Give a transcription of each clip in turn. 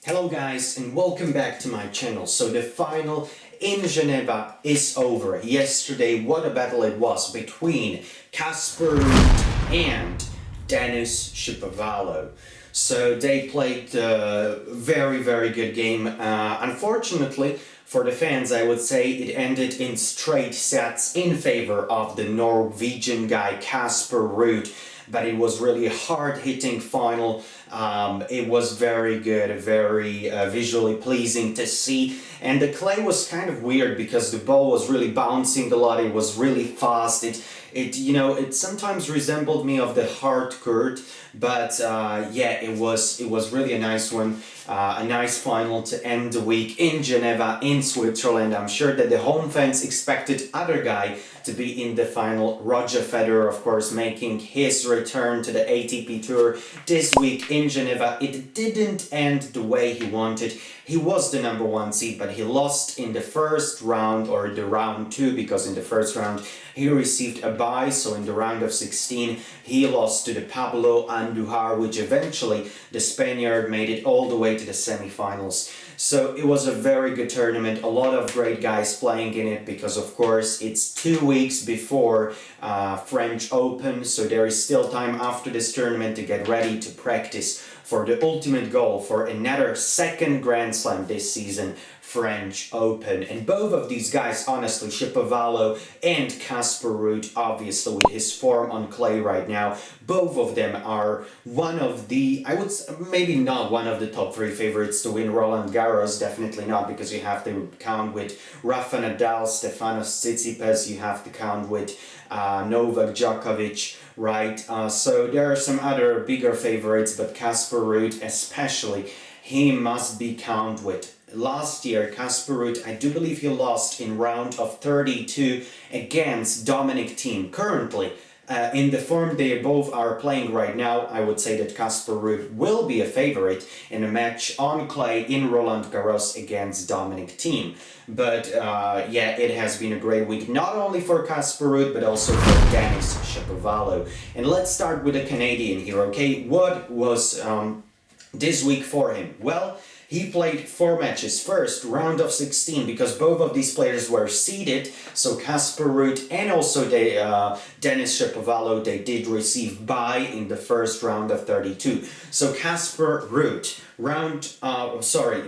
Hello guys and welcome back to my channel. So the final in Geneva is over. Yesterday, what a battle it was between Casper Ruud and Denis Shapovalov. So they played a very good game. Unfortunately for the fans, I would say it ended in straight sets in favor of the Norwegian guy Casper Ruud. But it was really a hard-hitting final. It was very good, very visually pleasing to see. And the clay was kind of weird because the ball was really bouncing a lot. It was really fast. It sometimes resembled me of the hard court, but yeah, it was really a nice one, a nice final to end the week in Geneva, in Switzerland. I'm sure that the home fans expected other guy to be in the final. Roger Federer, of course, making his return to the ATP Tour this week in Geneva. It didn't end the way he wanted. He was the #1 seed, but he lost in the first round, or the round 2, because in the first round he received a bye. So in the round of 16 he lost to the Pablo Andujar, which eventually the Spaniard made it all the way to the semi-finals. So it was a very good tournament, a lot of great guys playing in it, because of course it's 2 weeks before French Open, so there is still time after this tournament to get ready to practice for the ultimate goal, for another second Grand Slam this season, French Open. And both of these guys, honestly, Shapovalov and Casper Ruud, obviously with his form on clay right now, both of them are one of the, I would say, maybe not one of the top 3 favorites to win Roland Garros, definitely not, because you have to count with Rafa Nadal, Stefanos Tsitsipas, you have to count with Novak Djokovic, right? So there are some other bigger favorites, but Casper Ruud especially, he must be counted with. Last year, Casper Ruud, I do believe he lost in round of 32 against Dominic Thiem. Currently, in the form they both are playing right now, I would say that Casper Ruud will be a favorite in a match on clay in Roland Garros against Dominic Thiem. But yeah, it has been a great week, not only for Casper Ruud, but also for Denis Shapovalov. And let's start with the Canadian here, okay? What was this week for him? Well, he played 4 matches. First, round of 16, because both of these players were seeded, so Casper Ruud and also Denis Shapovalov, they did receive bye in the first round of 32. So Casper Ruud,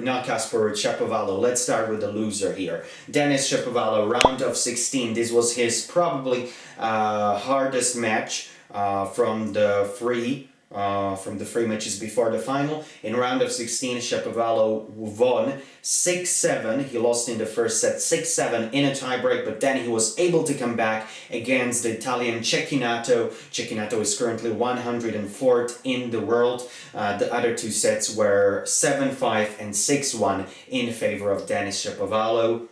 not Casper Ruud, Shapovalov. Let's start with the loser here. Denis Shapovalov, round of 16. This was his probably hardest match from the three matches before the final. In round of 16, Shapovalov won 6-7. He lost in the first set 6-7 in a tiebreak, but then he was able to come back against the Italian Cecchinato. Cecchinato is currently 104th in the world. The other 2 sets were 7-5 and 6-1 in favor of Denis Shapovalov.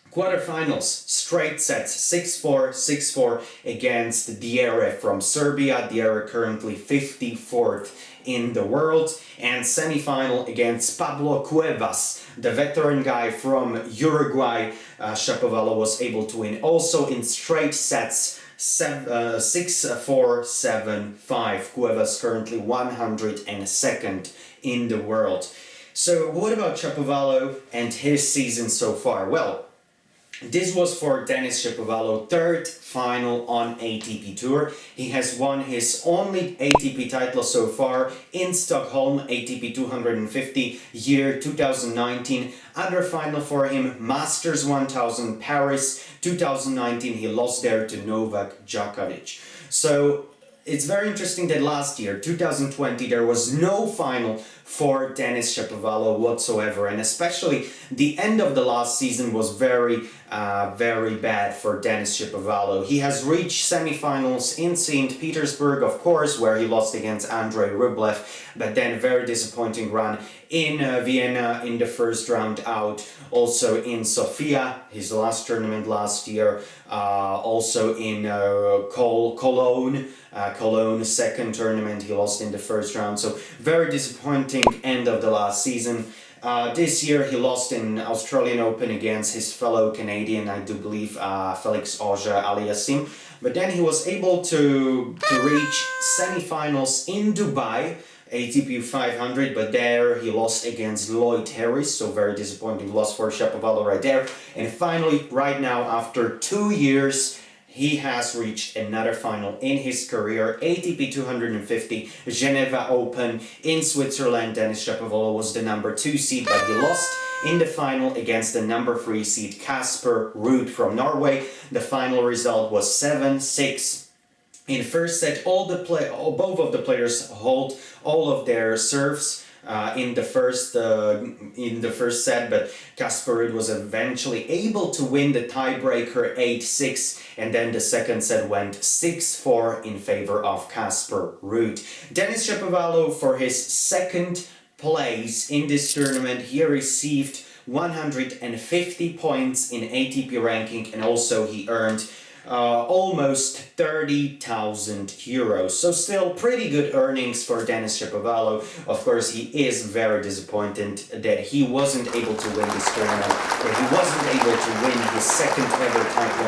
Quarterfinals, straight sets, 6-4, 6-4 against Diere from Serbia. Diere currently 54th in the world. And semi-final against Pablo Cuevas, the veteran guy from Uruguay. Shapovalov was able to win also in straight sets, 6-4, 7-5. Cuevas currently 102nd in the world. So what about Shapovalov and his season so far? Well, this was for Denis Shapovalov, 3rd final on ATP Tour. He has won his only ATP title so far in Stockholm, ATP 250 year 2019. Other final for him, Masters 1000, Paris 2019. He lost there to Novak Djokovic. So it's very interesting that last year, 2020, there was no final for Denis Shapovalov whatsoever, and especially the end of the last season was very bad for Denis Shapovalov. He has reached semifinals in St. Petersburg, of course, where he lost against Andrei Rublev, but then very disappointing run in Vienna in the first round out, also in Sofia, his last tournament last year, also in Cologne, second tournament, he lost in the first round, so very disappointing end of the last season. This year he lost in Australian Open against his fellow Canadian, I do believe, Felix Auger-Aliassime, but then he was able to reach semi-finals in Dubai ATP 500, but there he lost against Lloyd Harris, so very disappointing loss for Shapovalov right there. And finally, right now, after 2 years, he has reached another final in his career. ATP 250 Geneva Open in Switzerland. Denis Shapovalov was the number 2 seed, but he lost in the final against the number 3 seed Casper Ruud from Norway. The final result was 7-6. In first set, both of the players hold all of their serves in the first set, but Casper Ruud was eventually able to win the tiebreaker 8-6, and then the second set went 6-4 in favor of Casper Ruud. Denis Shapovalov, for his second place in this tournament, he received 150 points in ATP ranking, and also he earned almost 30,000 euros. So still pretty good earnings for Denis Shapovalov. Of course, he is very disappointed that he wasn't able to win this tournament, that he wasn't able to win his second ever title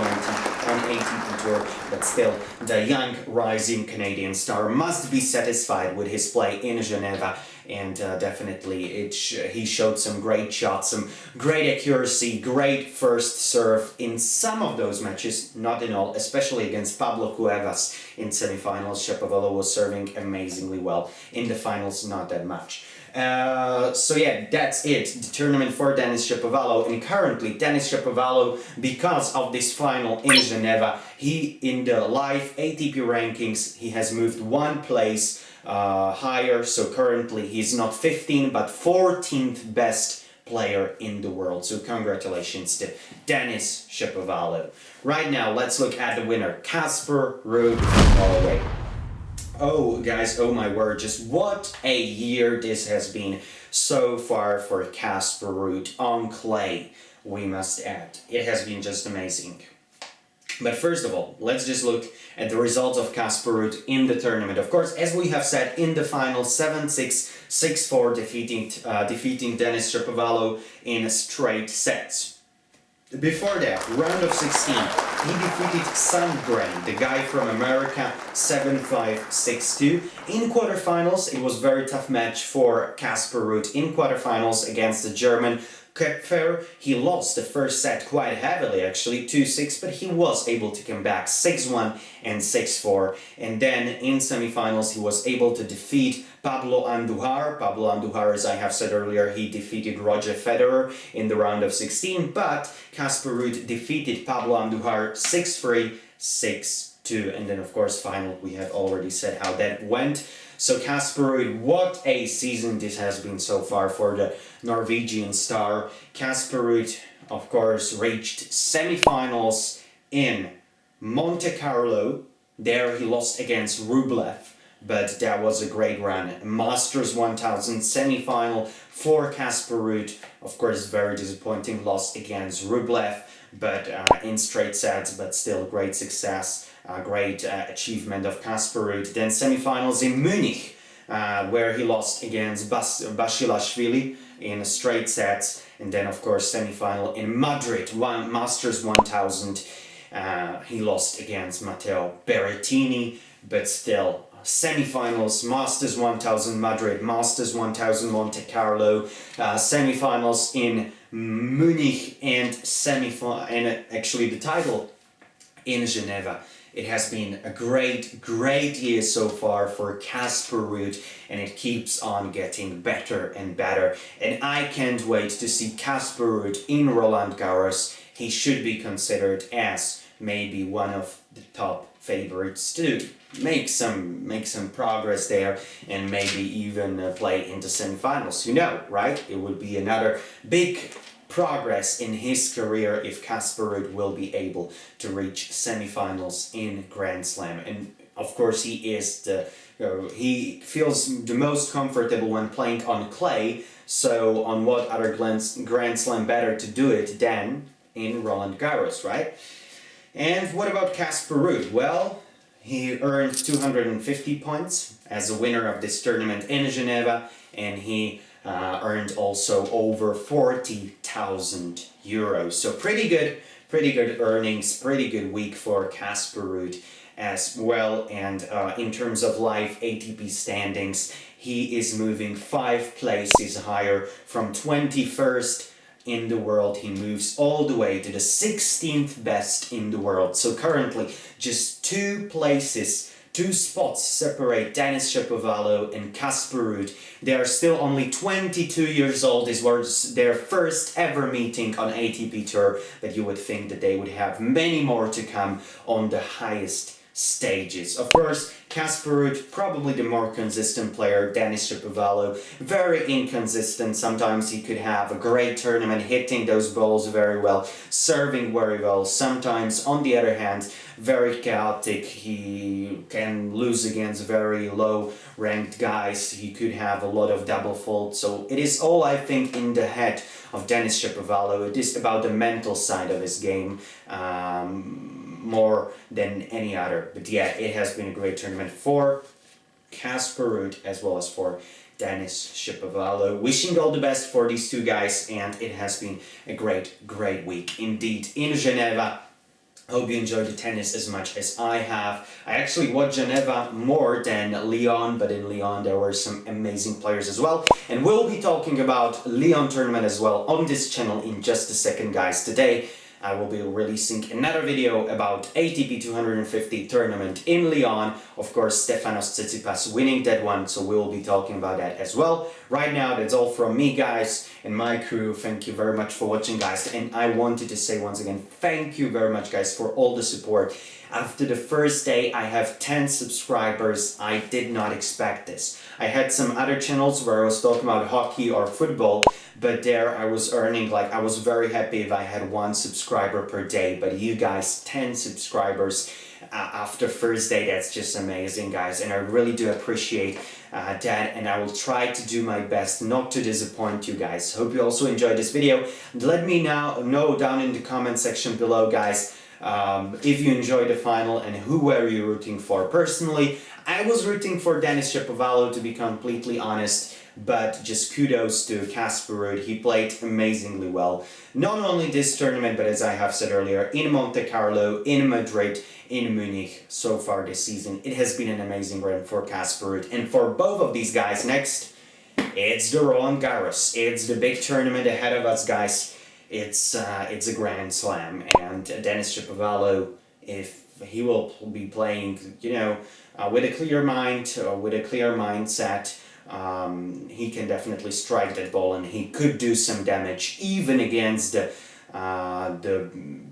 on ATP Tour, but still, the young rising Canadian star must be satisfied with his play in Geneva. And definitely he showed some great shots, some great accuracy, great first serve in some of those matches, not in all, especially against Pablo Cuevas in semifinals. Shapovalov was serving amazingly well. In the finals, not that much. So yeah, that's it, the tournament for Denis Shapovalov. And currently, Denis Shapovalov, because of this final in Geneva, he, in the live ATP rankings, he has moved one place higher, so currently he's not 15 but 14th best player in the world. So congratulations to Denis Shapovalov. Right now, let's look at the winner, Casper Ruud from Norway. Oh guys, oh my word, just what a year this has been so far for Casper Ruud on clay, we must add. It has been just amazing. But first of all, let's just look at the results of Casper Ruud in the tournament. Of course, as we have said, in the final, 7-6, 6-4, defeating Denis Shapovalov in straight sets. Before that, round of 16, he defeated Sandgren, the guy from America, 7-5, 6-2. In quarterfinals, it was a very tough match for Casper Ruud. In quarterfinals against the German Kepfer, he lost the first set quite heavily, actually, 2-6, but he was able to come back 6-1 and 6-4. And then in semifinals, he was able to defeat Pablo Andujar. Pablo Andujar, as I have said earlier, he defeated Roger Federer in the round of 16, but Casper Ruud defeated Pablo Andujar 6-3, 6-2. And then, of course, final, we have already said how that went. So Casper Ruud, what a season this has been so far for the Norwegian star. Casper Ruud, of course, reached semifinals in Monte Carlo. There he lost against Rublev, but that was a great run. Masters 1000 semifinal for Casper Ruud. Of course, very disappointing loss against Rublev, but in straight sets, but still great success. Great achievement of Casper Ruud. Then semifinals in Munich, where he lost against Basilashvili in straight sets. And then, of course, semifinal in Madrid, Masters 1000. He lost against Matteo Berrettini, but still, semifinals, Masters 1000 Madrid, Masters 1000 Monte Carlo, semifinals in Munich, and actually the title in Geneva. It has been a great, great year so far for Casper Ruud, and it keeps on getting better and better. And I can't wait to see Casper Ruud in Roland Garros. He should be considered as maybe one of the top favorites to make some progress there, and maybe even play into semifinals. You know, right? It would be another big progress in his career if Casper Ruud will be able to reach semifinals in Grand Slam. And of course, he feels the most comfortable when playing on clay. So on what other Grand Slam better to do it than in Roland Garros, right? And what about Casper Ruud? Well, he earned 250 points as a winner of this tournament in Geneva, and he earned also over 40,000 euros. So pretty good earnings, pretty good week for Casper Ruud. as well. And in terms of live ATP standings, he is moving 5 places higher from 21st in the world. He moves all the way to the 16th best in the world. So currently just 2 spots separate Denis Shapovalov and Casper Ruud. They are still only 22 years old. This was their first ever meeting on ATP Tour, but you would think that they would have many more to come on the highest stages. Of course, Casper Ruud, probably the more consistent player. Denis Shapovalov, very inconsistent. Sometimes he could have a great tournament, hitting those balls very well, serving very well. Sometimes, on the other hand, very chaotic. He can lose against very low-ranked guys. He could have a lot of double faults. So it is all, I think, in the head of Denis Shapovalov. It is about the mental side of his game. More than any other. But yeah, it has been a great tournament for Casper Ruud as well as for Denis Shapovalov. Wishing all the best for these 2 guys, and it has been a great week indeed in Geneva. Hope you enjoyed the tennis as much as I have. I actually watched Geneva more than Lyon, but in Lyon there were some amazing players as well. And we'll be talking about Lyon tournament as well on this channel in just a second, guys. Today I will be releasing another video about ATP 250 tournament in Lyon. Of course, Stefanos Tsitsipas winning that one, so we will be talking about that as well. Right now, that's all from me, guys, and my crew. Thank you very much for watching, guys. And I wanted to say once again, thank you very much, guys, for all the support. After the first day, I have 10 subscribers. I did not expect this. I had some other channels where I was talking about hockey or football, but there I was earning, like, I was very happy if I had 1 subscriber per day. But you guys, 10 subscribers after first day, that's just amazing, guys. And I really do appreciate that, and I will try to do my best not to disappoint you guys. Hope you also enjoyed this video. Let me now know down in the comment section below, guys, if you enjoyed the final and who were you rooting for. Personally, I was rooting for Denis Shapovalov, to be completely honest, but just kudos to Casper Ruud. He played amazingly well. Not only this tournament, but as I have said earlier, in Monte Carlo, in Madrid, in Munich, so far this season. It has been an amazing run for Casper Ruud. And for both of these guys, next, it's the Roland Garros. It's the big tournament ahead of us, guys. It's a Grand Slam, and Denis Shapovalov, if he will be playing, you know, with a clear mind, with a clear mindset, he can definitely strike that ball, and he could do some damage even against the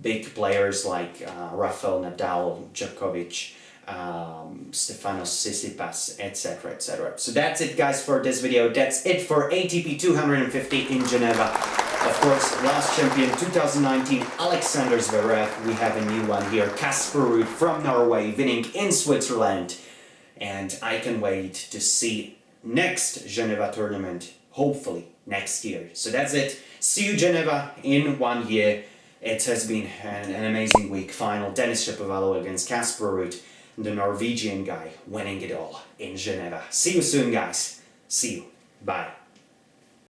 big players like Rafael Nadal, Djokovic, Stefanos Tsitsipas, etc, etc. So that's it, guys, for this video. That's it for ATP 250 in Geneva. Of course, last champion 2019, Alexander Zverev. We have a new one here, Casper Ruud from Norway, winning in Switzerland. And I can wait to see next Geneva tournament, hopefully next year. So that's it. See you, Geneva, in 1 year. It has been an amazing week. Final, Denis Shapovalov against Casper Ruud, the Norwegian guy winning it all in Geneva. See you soon, guys. See you. Bye.